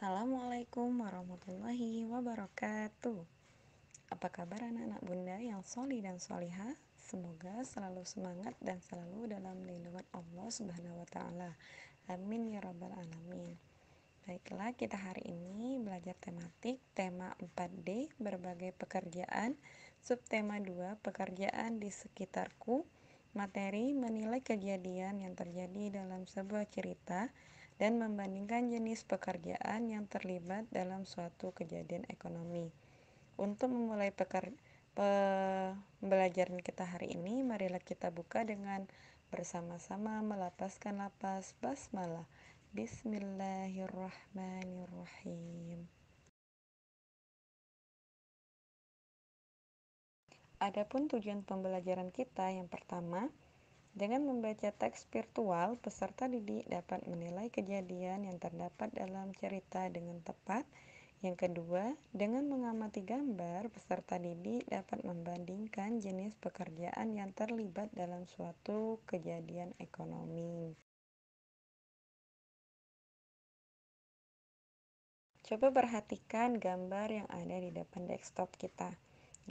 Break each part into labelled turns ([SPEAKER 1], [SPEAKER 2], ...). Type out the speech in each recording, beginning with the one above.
[SPEAKER 1] Assalamualaikum warahmatullahi wabarakatuh. Apa kabar anak-anak bunda yang sholih dan sholihah? Semoga selalu semangat dan selalu dalam lindungan Allah Subhanahu wa Ta'ala. Amin ya Rabbal 'Alamin. Baiklah, kita hari ini belajar tematik tema 4D berbagai pekerjaan, subtema 2 pekerjaan di sekitarku, materi menilai kejadian yang terjadi dalam sebuah cerita dan membandingkan jenis pekerjaan yang terlibat dalam suatu kejadian ekonomi. Untuk memulai pembelajaran kita hari ini, marilah kita buka dengan bersama-sama melapaskan lapas basmalah. Bismillahirrahmanirrahim. Adapun tujuan pembelajaran kita yang pertama, dengan membaca teks virtual, peserta didik dapat menilai kejadian yang terdapat dalam cerita dengan tepat. Yang kedua, dengan mengamati gambar, peserta didik dapat membandingkan jenis pekerjaan yang terlibat dalam suatu kejadian ekonomi. Coba perhatikan gambar yang ada di depan desktop kita.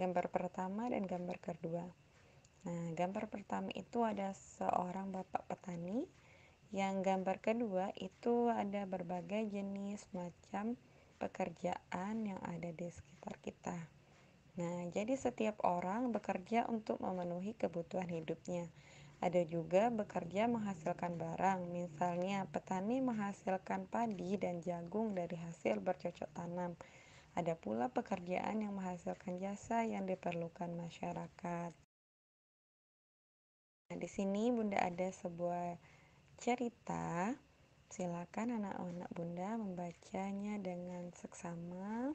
[SPEAKER 1] Gambar pertama dan gambar kedua. Nah, gambar pertama itu ada seorang bapak petani. Yang gambar kedua itu ada berbagai jenis macam pekerjaan yang ada di sekitar kita. Nah, jadi setiap orang bekerja untuk memenuhi kebutuhan hidupnya. Ada juga bekerja menghasilkan barang, misalnya petani menghasilkan padi dan jagung dari hasil bercocok tanam. Ada pula pekerjaan yang menghasilkan jasa yang diperlukan masyarakat. Nah, di sini Bunda ada sebuah cerita. Silakan anak-anak Bunda membacanya dengan seksama.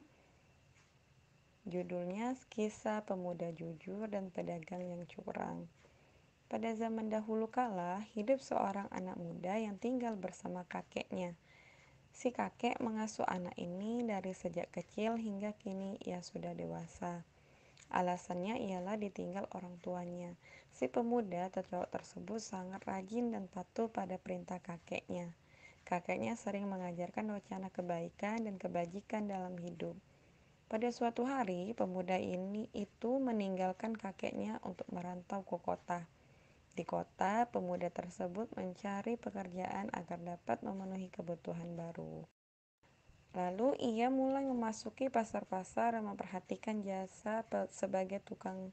[SPEAKER 1] Judulnya Kisah Pemuda Jujur dan Pedagang yang Curang. Pada zaman dahulu kala, hidup seorang anak muda yang tinggal bersama kakeknya. Si kakek mengasuh anak ini dari sejak kecil hingga kini ia sudah dewasa. Alasannya ialah ditinggal orang tuanya. Si pemuda cowok tersebut sangat rajin dan patuh pada perintah kakeknya. Kakeknya sering mengajarkan wacana kebaikan dan kebajikan dalam hidup. Pada suatu hari, pemuda ini itu meninggalkan kakeknya untuk merantau ke kota. Di kota, pemuda tersebut mencari pekerjaan agar dapat memenuhi kebutuhan baru. Lalu ia mulai memasuki pasar-pasar dan memperhatikan jasa sebagai tukang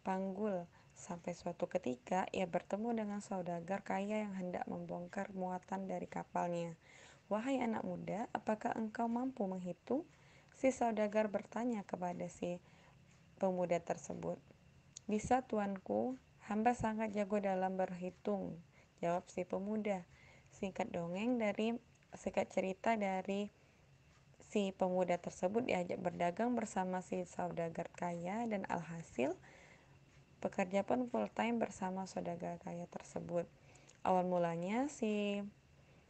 [SPEAKER 1] panggul. Sampai suatu ketika ia bertemu dengan saudagar kaya yang hendak membongkar muatan dari kapalnya. "Wahai anak muda, apakah engkau mampu menghitung?" Si saudagar bertanya kepada si pemuda tersebut. "Bisa, tuanku, hamba sangat jago dalam berhitung," jawab si pemuda. Singkat cerita dari si pemuda tersebut diajak berdagang bersama si saudagar kaya dan alhasil pekerja pun full time bersama saudagar kaya tersebut. Awal mulanya si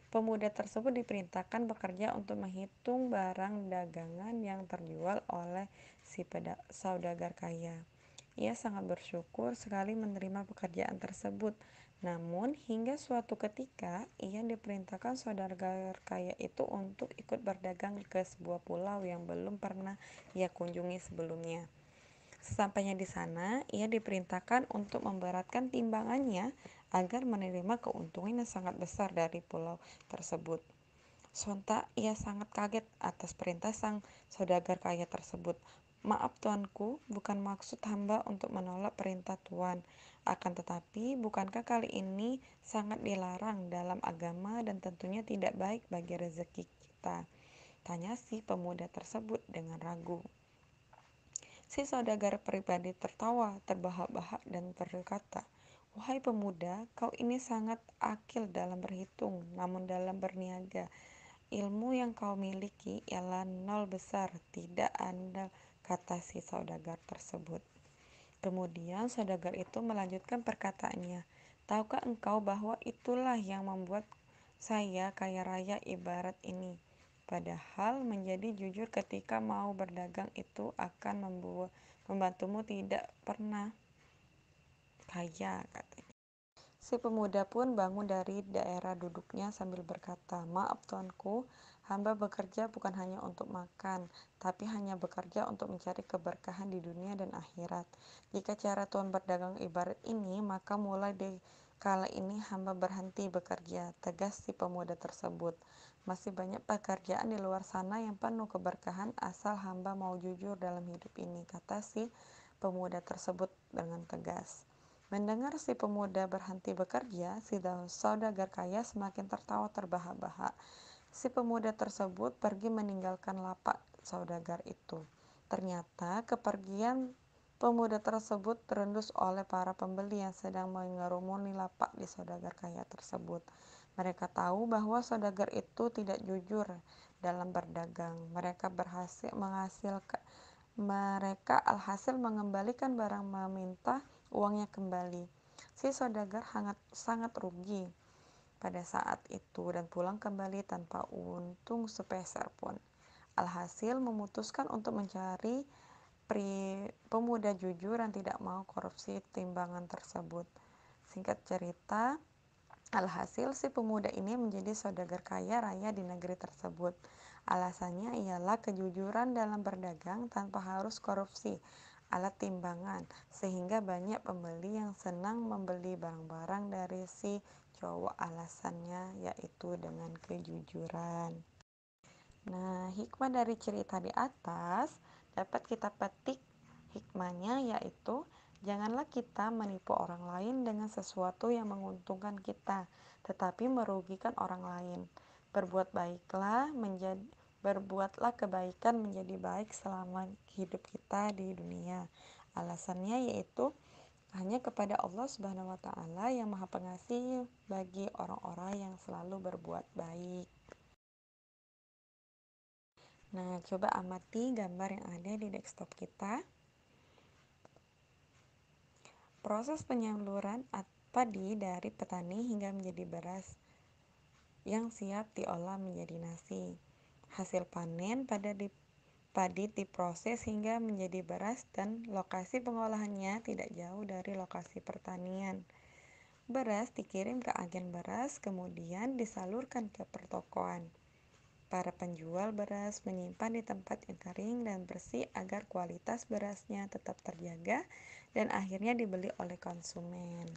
[SPEAKER 1] pemuda tersebut diperintahkan bekerja untuk menghitung barang dagangan yang terjual oleh si saudagar kaya. Ia sangat bersyukur sekali menerima pekerjaan tersebut. Namun, hingga suatu ketika, ia diperintahkan saudagar kaya itu untuk ikut berdagang ke sebuah pulau yang belum pernah ia kunjungi sebelumnya. Sesampainya di sana, ia diperintahkan untuk memberatkan timbangannya agar menerima keuntungan yang sangat besar dari pulau tersebut. Sontak ia sangat kaget atas perintah sang saudagar kaya tersebut. "Maaf tuanku, bukan maksud hamba untuk menolak perintah tuan. Akan tetapi, bukankah kali ini sangat dilarang dalam agama dan tentunya tidak baik bagi rezeki kita?" tanya si pemuda tersebut dengan ragu. Si saudagar pribadi tertawa terbahak-bahak dan berkata, "Wahai pemuda, kau ini sangat akil dalam berhitung, namun dalam berniaga, ilmu yang kau miliki ialah nol besar, tidak andal," kata si saudagar tersebut. Kemudian saudagar itu melanjutkan perkataannya, "Tahukah engkau bahwa itulah yang membuat saya kaya raya ibarat ini? Padahal menjadi jujur ketika mau berdagang itu akan membantumu tidak pernah kaya," katanya. Si pemuda pun bangun dari daerah duduknya sambil berkata, "Maaf tuanku, hamba bekerja bukan hanya untuk makan, tapi hanya bekerja untuk mencari keberkahan di dunia dan akhirat. Jika cara Tuhan berdagang ibarat ini, maka mulai dari kala ini hamba berhenti bekerja," tegas si pemuda tersebut. "Masih banyak pekerjaan di luar sana yang penuh keberkahan asal hamba mau jujur dalam hidup ini," kata si pemuda tersebut dengan tegas. Mendengar si pemuda berhenti bekerja, si saudagar kaya semakin tertawa terbahak-bahak. Si pemuda tersebut pergi meninggalkan lapak saudagar itu. Ternyata kepergian pemuda tersebut terendus oleh para pembeli yang sedang mengerumuni lapak di saudagar kaya tersebut. Mereka tahu bahwa saudagar itu tidak jujur dalam berdagang. Mereka alhasil mengembalikan barang meminta uangnya kembali. Si saudagar sangat rugi pada saat itu dan pulang kembali tanpa untung sepeser pun. Alhasil memutuskan untuk mencari pemuda jujur yang tidak mau korupsi timbangan tersebut. Singkat cerita, alhasil si pemuda ini menjadi saudagar kaya raya di negeri tersebut. Alasannya ialah kejujuran dalam berdagang tanpa harus korupsi alat timbangan, sehingga banyak pembeli yang senang membeli barang-barang dari si cowok. Alasannya yaitu dengan kejujuran. Nah, hikmah dari cerita di atas dapat kita petik. Hikmahnya yaitu janganlah kita menipu orang lain dengan sesuatu yang menguntungkan kita, tetapi merugikan orang lain. Berbuatlah kebaikan menjadi baik selama hidup kita di dunia. Alasannya yaitu hanya kepada Allah Subhanahu wa taala yang Maha Pengasih bagi orang-orang yang selalu berbuat baik. Nah, coba amati gambar yang ada di desktop kita. Proses penyaluran padi dari petani hingga menjadi beras yang siap diolah menjadi nasi. Hasil panen padi diproses hingga menjadi beras dan lokasi pengolahannya tidak jauh dari lokasi pertanian. Beras dikirim ke agen beras, kemudian disalurkan ke pertokoan. Para penjual beras menyimpan di tempat yang kering dan bersih agar kualitas berasnya tetap terjaga dan akhirnya dibeli oleh konsumen.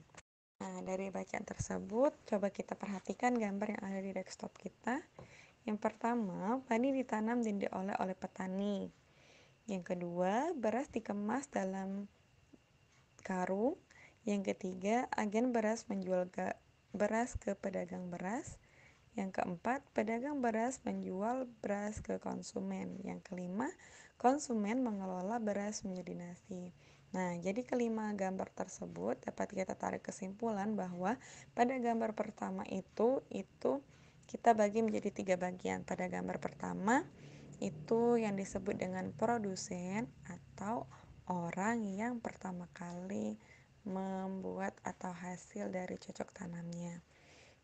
[SPEAKER 1] Nah, dari bacaan tersebut, coba kita perhatikan gambar yang ada di desktop kita. Yang pertama, padi ditanam dan diolah oleh petani. Yang kedua, beras dikemas dalam karung. Yang ketiga, agen beras menjual beras ke pedagang beras. Yang keempat, pedagang beras menjual beras ke konsumen. Yang kelima, konsumen mengelola beras menjadi nasi. Nah, jadi kelima gambar tersebut dapat kita tarik kesimpulan bahwa pada gambar pertama itu kita bagi menjadi 3 bagian. Pada gambar pertama itu yang disebut dengan produsen atau orang yang pertama kali membuat atau hasil dari cocok tanamnya.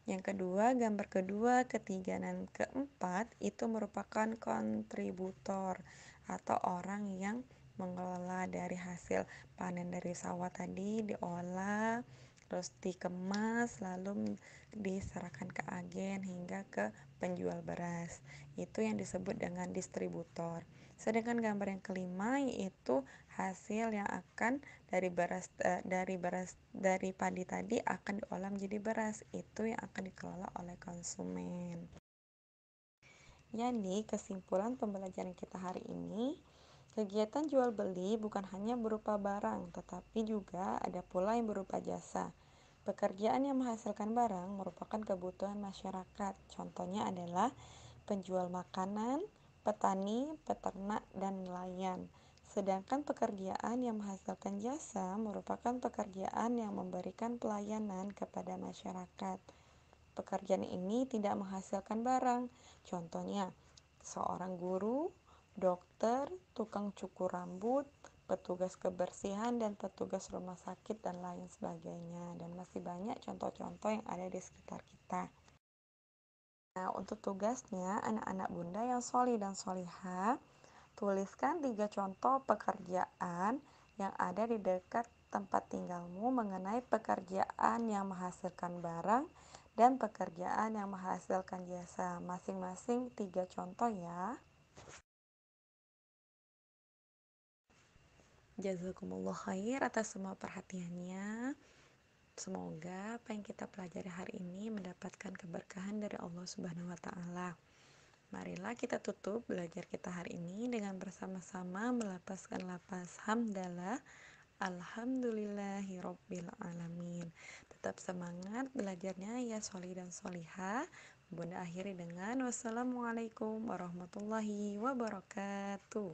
[SPEAKER 1] Yang kedua, gambar kedua, ketiga, dan keempat itu merupakan kontributor atau orang yang mengelola dari hasil panen dari sawah tadi, diolah, terus dikemas, lalu diserahkan ke agen hingga ke penjual beras. Itu yang disebut dengan distributor. Sedangkan gambar yang kelima yaitu hasil yang akan dari padi tadi akan diolah menjadi beras, itu yang akan dikelola oleh konsumen. Jadi kesimpulan pembelajaran kita hari ini, kegiatan jual beli bukan hanya berupa barang, tetapi juga ada pula yang berupa jasa. Pekerjaan yang menghasilkan barang merupakan kebutuhan masyarakat. Contohnya adalah penjual makanan, petani, peternak, dan nelayan. Sedangkan pekerjaan yang menghasilkan jasa merupakan pekerjaan yang memberikan pelayanan kepada masyarakat. Pekerjaan ini tidak menghasilkan barang. Contohnya, seorang guru, dokter, tukang cukur rambut, petugas kebersihan, dan petugas rumah sakit, dan lain sebagainya. Dan masih banyak contoh-contoh yang ada di sekitar kita. Nah, untuk tugasnya, anak-anak bunda yang solih dan solihah, tuliskan 3 contoh pekerjaan yang ada di dekat tempat tinggalmu mengenai pekerjaan yang menghasilkan barang dan pekerjaan yang menghasilkan jasa. Masing-masing 3 contoh ya. Jazakumullah khair atas semua perhatiannya. Semoga apa yang kita pelajari hari ini mendapatkan keberkahan dari Allah Subhanahu wa taala. Marilah kita tutup belajar kita hari ini dengan bersama-sama melapaskan lapas hamdalah. Alhamdulillahirabbil alamin. Tetap semangat belajarnya ya sholih dan sholihah. Bunda akhiri dengan wassalamualaikum warahmatullahi wabarakatuh.